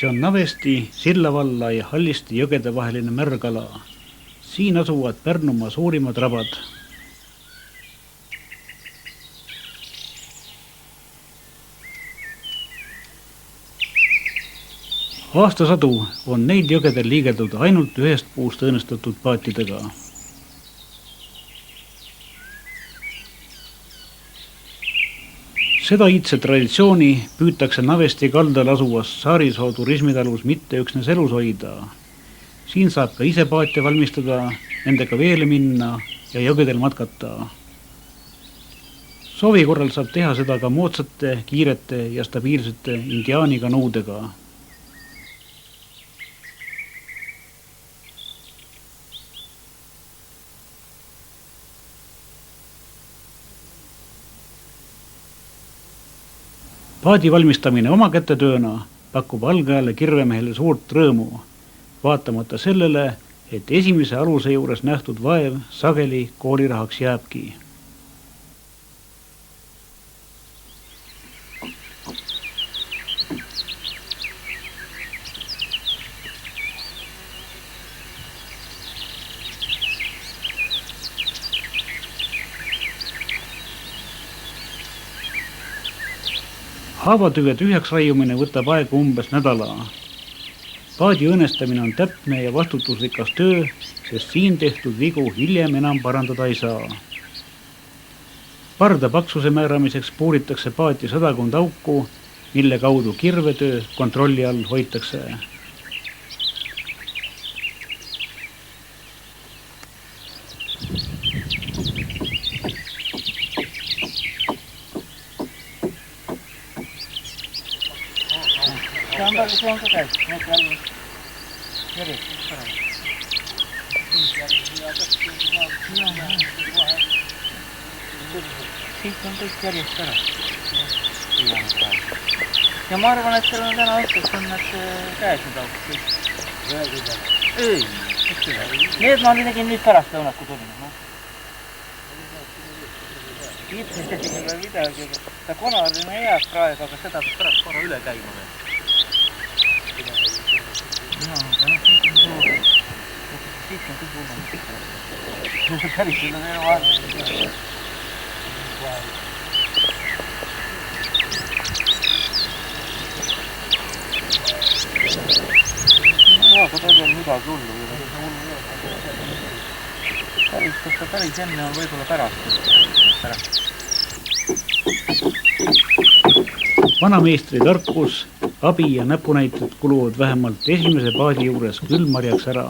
See on Navesti, Sillavalla ja Hallisti jõgede vaheline märgala. Siin asuvad Pärnumaa suurimad rabad. Aastasadu on neil jõgedel liigeldud ainult ühest puust õõnestatud paatidega. Seda iidse traditsiooni püütakse Navesti kaldal asuvas Saarisoo turismitalus mitte üksnes elus hoida. Siin saab ka ise paate valmistada, nendega veele minna ja jõgedel matkata. Soovi korral saab teha seda ka moodsate, kiirete ja stabiilsete indiaaniga nõudega. Paadi valmistamine oma kätetööna pakub algajale kirvemehele suurt rõõmu, vaatamata sellele, et esimese aluse juures nähtud vaev sageli koolirahaks jääbki. Haavatüve tühjaks raiumine võtab aega umbes nädala. Paadi õõnestamine on täpne ja vastutusrikas töö, sest siin tehtud vigu hiljem enam parandada ei saa. Parda paksuse määramiseks puuritakse paati 100 auku, mille kaudu kirvetöö kontrolli all hoitakse. See on ka käis, need algul järjest parem. Siit on kõik järjest ära. Ja ma arvan, et seal on täna õhtust on need käes need august. Ei, need ma nägin nüüd pärast lõunat, kui tulin. Kiitsin tegin veel midagi, ta konarina jääb praegu, aga seda peab pärast korra üle käima veel. Siit on kõik hullem. Päris üle veel vahel. Aga ta veel midagi hullu. Kas ta päris enne on võib-olla pärast. Vanameistri tarkus, abi ja näpunäited kuluvad vähemalt esimese paadi juures küll marjaks ära.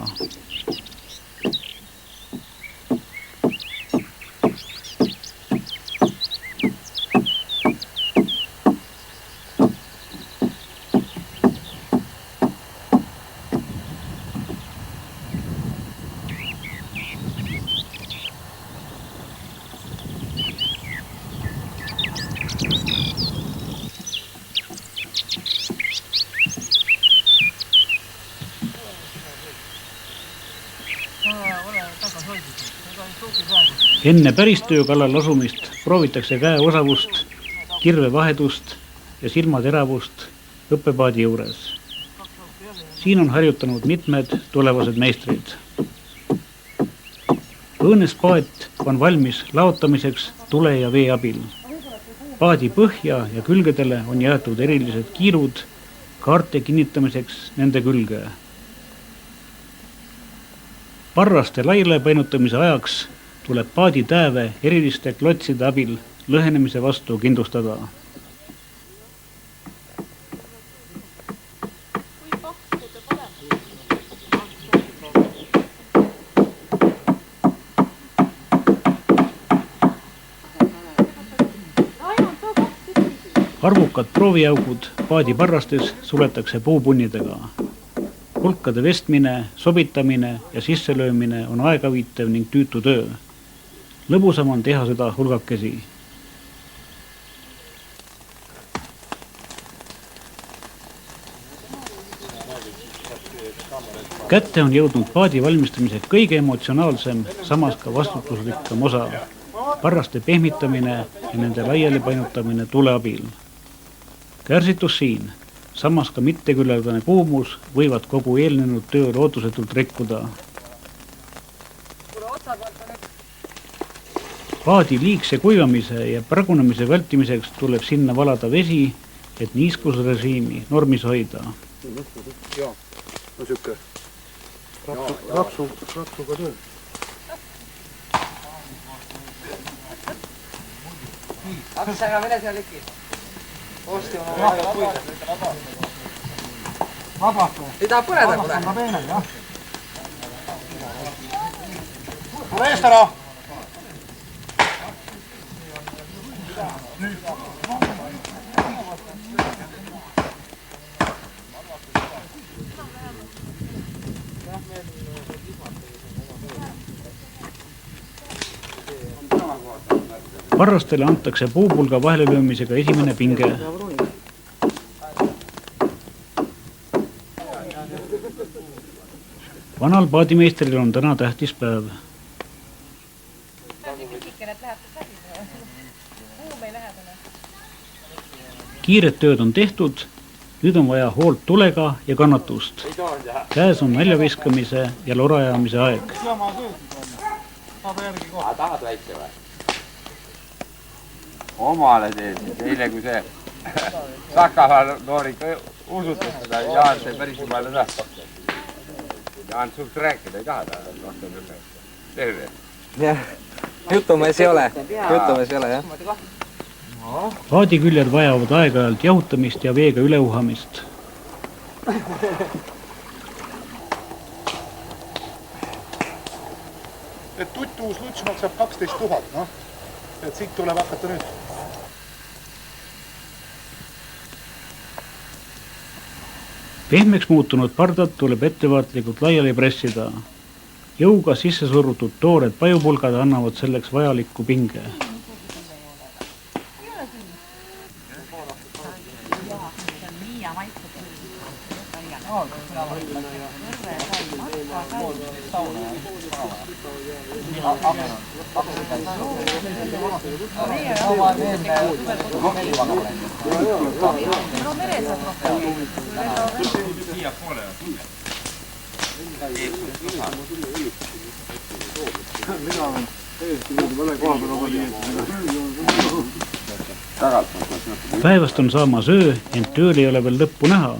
Enne päristöö kallal asumist proovitakse käe osavust, kirve vahedust ja silmateravust õppepaadi juures. Siin on harjutanud mitmed tulevased meistrid. Õõnes paat on valmis laotamiseks tule ja vee abil. Paadi põhja ja külgedele on jäetud erilised kiirud kaarte kinnitamiseks nende külge. Parraste laile painutamise ajaks tuleb paadi tääve eriliste klotside abil lõhenemise vastu kindlustada. Arvukad prooviaugud paadi parrastes suletakse puupunnidega. Hulkade vestmine, sobitamine ja sisselöömine on aegaviitev ning tüütu töö. Lõbusam on teha seda hulgakesi. Kätte on jõudnud paadi valmistamise kõige emotsionaalsem, samas ka vastutusrikkam osa. Parraste pehmitamine ja nende laiali painutamine tule abil. Kärsitus siin. samas ka mitteküllaldane kuumus võivad kogu eelnenud töö lootusetult rikkuda. Paadi liigse kuivamise ja pragunemise vältimiseks tuleb sinna valada vesi, et niiskusrežiimi normis hoida. Jaa, no siuke rapsuga töö. Haksaga mine seal ikki. Osti on vabast. Ei taha põleda kule. Tule eest ära! Parrastele antakse puupulga vahelelöömisega esimene pinge. Vanal paadimeistril on täna tähtis päev. Kiired tööd on tehtud, nüüd on vaja hoolt tulega ja kannatust. Käes on väljaviskamise ja lorajamise aeg. Tahad väikse või? Omale teed, eile kui see Sakala noorik usutas seda, Jaan sai päris palju tähta. Jaan sult rääkida ei taha ta. Terve. Jah, jutumees ei ole, jah. Paadiküljed vajavad aeg-ajalt jahutamist ja veega üleuhamist. Et tutuus luts maksab 12 000, noh. Et siit tuleb hakata nüüd. Pehmeks muutunud pardad tuleb ettevaatlikult laiali pressida. Jõuga sisse surutud toored pajupulgad annavad selleks vajalikku pinge. Päevast on saamas öö, ent tööl ei ole veel lõppu näha.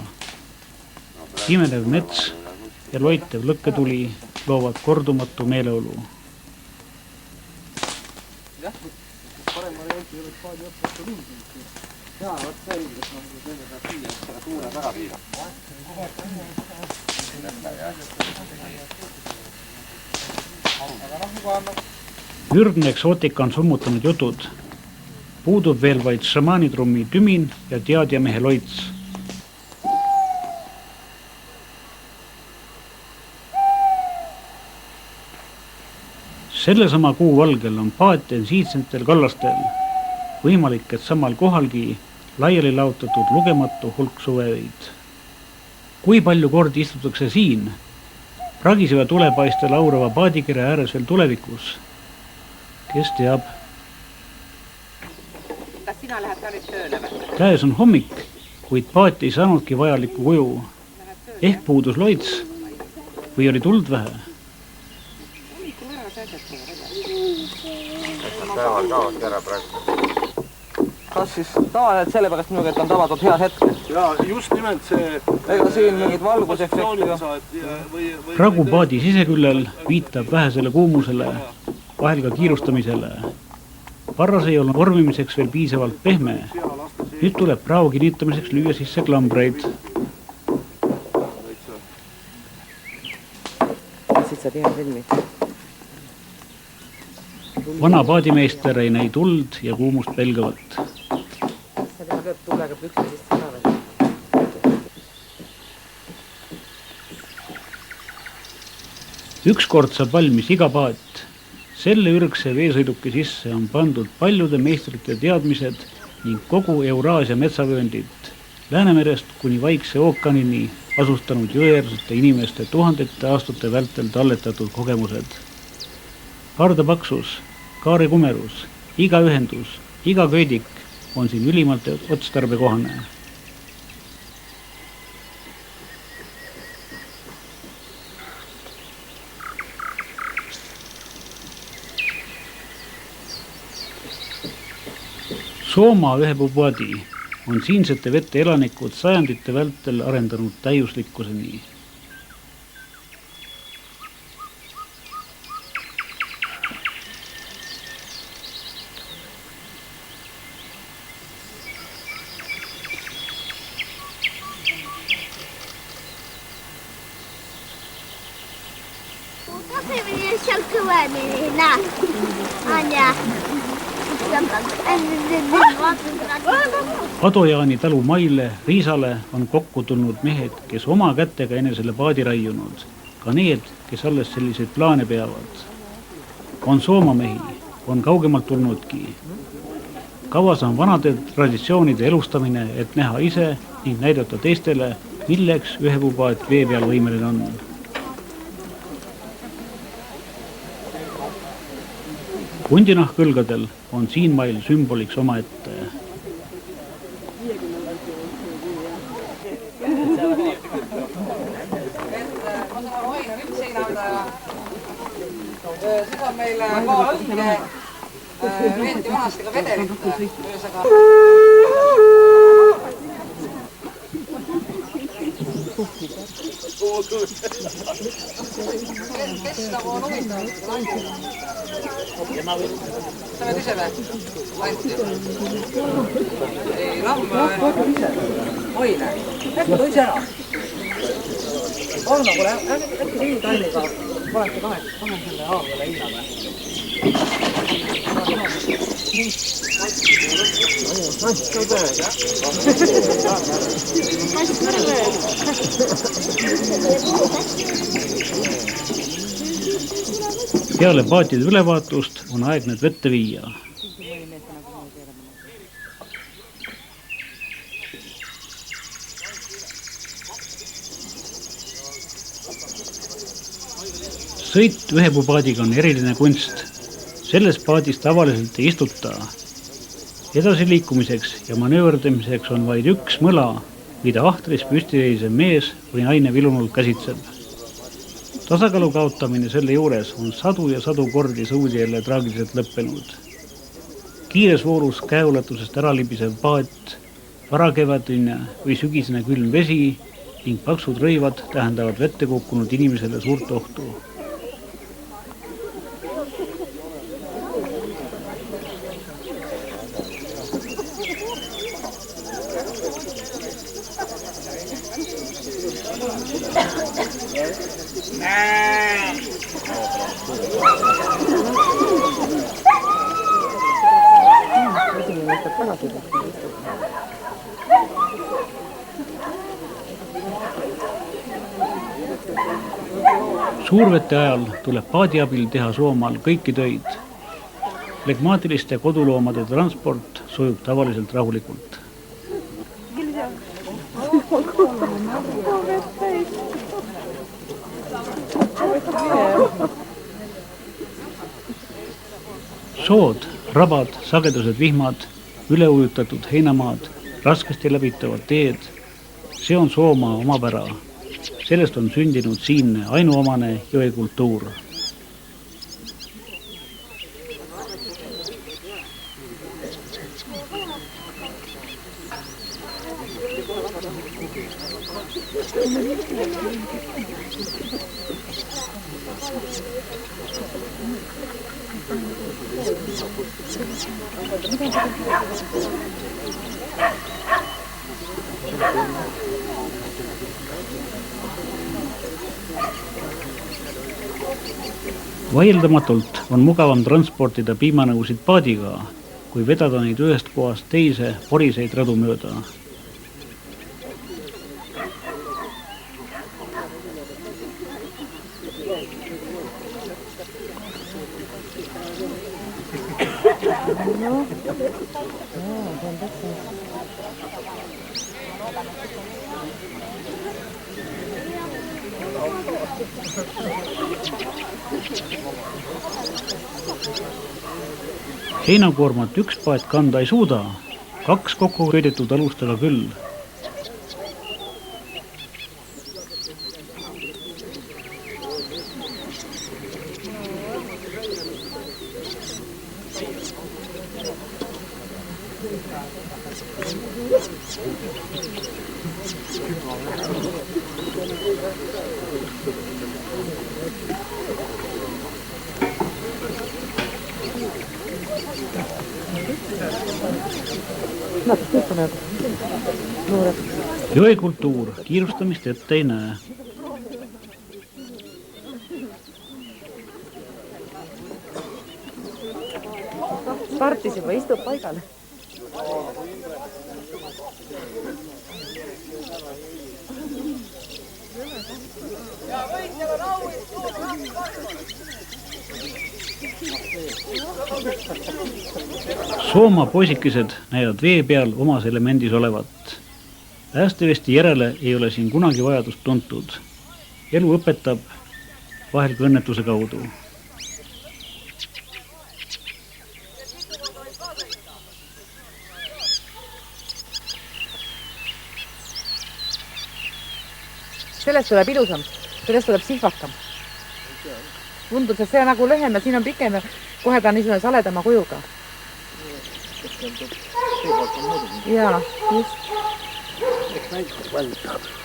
Imenev mets ja loitev lõkketuli loovad kordumatu meeleolu. Parem varianti ei oleks paadi õppasta mingi. Jaa, võt selge, et nende saab siia, et seda tuule taga viida. Ürdne eksootika on summutanud jutud. Puudub veel vaid šamaanitrummi tümin ja teadjamehe loits. Sellesama kuu valgel on paatien siitsentel kallastel. Võimalik, et samal kohalgi laiali lautatud lugematu hulk suveveid. Kui palju kordi istutakse siin? Pragiseva tulepaiste laurava paadikere ääres veel tulevikus? Kes teab? Kas sina lähed ka nüüd tööle või? Käes on hommik, kuid paat ei saanudki vajalikku kuju. Ehk puudus loits või oli tuld vähe? Päeval kaosti ära praegu. Kas siis tavaliselt sellepärast minuga, et on tabatud head hetke? Jaa, just nimelt see... Ega siin mingid valgusefekti. Pragu paadi siseküllel viitab vähesele kuumusele, vahel ka kiirustamisele. Parras ei olnud vormimiseks veel piisavalt pehme. Nüüd tuleb prao kinnitamiseks lüüa sisse klambreid. Siit saab ihan silmi. Vana paadimeister ei näi tuld ja kuumust pelgavat. Sa teha peab tuulega pükse sisse ka veel. Ükskord saab valmis iga paat. Selle ürgse veesõiduki sisse on pandud paljude meistrite teadmised ning kogu Euraasia metsavööndit, Läänemerest kuni Vaikse ookeanini asustanud jõeäärsete inimeste tuhandete aastate vältel talletatud kogemused. Parda paksus, kaare kumerus, iga ühendus, iga köidik on siin ülimalt otstarbekohane. Soomaa ühepuupaadi on siinsete vette elanikud sajandite vältel arendanud täiuslikkuseni. Seal kõvemini näeb. Anja. Adojaani talu maile, Riisale on kokku tulnud mehed, kes oma kätega enesele paadi raiunud. Ka need, kes alles selliseid plaane peavad. On soomamehi, on kaugemalt tulnudki. Kavas on vanade traditsioonide elustamine, et näha ise ning näidata teistele, milleks ühepuupaat vee peal võimeline on. Hundinahkõlgadel on siin mail sümboliks omaette. Siis on meil ka õnge veeti vanasti ka vedelit. Kes nagu on huvitanud? Sa võid ise või? Anti? Ei, lamma... Oine. Äkki tõi see ära? Olma, kuule, äkki siin talliga olete 20 aastale hinna või? Peale paatide ülevaatust on aeg need vette viia. Sõit ühepuupaadiga on eriline kunst. Selles paadis tavaliselt ei istuta. Edasiliikumiseks ja manööverdamiseks on vaid üks mõla, mida ahtris püstiseisev mees või naine vilunult käsitseb. Tasakaalu kaotamine selle juures on sadu ja sadu kordi sõudjale traagiliselt lõppenud. Kiires voorus käeulatusest ära libisev paat, varakevadine või sügisene külm vesi ning paksud rõivad tähendavad vette kukkunud inimesele suurt ohtu. Suurvete ajal tuleb paadi abil teha Soomaal kõiki töid. Legmaatiliste koduloomade transport sujub tavaliselt rahulikult. Sood, rabad, sagedused vihmad, üleujutatud heinamaad, raskesti läbitavad teed, see on Soomaa omapära. Sellest on sündinud siinne ainuomane jõekultuur. Vaieldamatult on mugavam transportida piimanõusid paadiga, kui vedada neid ühest kohast teise poriseid radu mööda. Heinakoormat üks paat kanda ei suuda, 2 kokku köidetud alustega küll. Jõekultuur kiirustamist ette ei näe. Startis juba istub paigale. Soomaa poisikesed näivad vee peal omas elemendis olevat. Päästevesti järele ei ole siin kunagi vajadust tuntud. Elu õpetab vahel ka õnnetuse kaudu. Sellest tuleb ilusam, sellest tuleb sihvakam. Tundub, et see on nagu lühem ja siin on pikem ja kohe ta on niisugune saledama kujuga. Jaa, just. Eks näitab palju.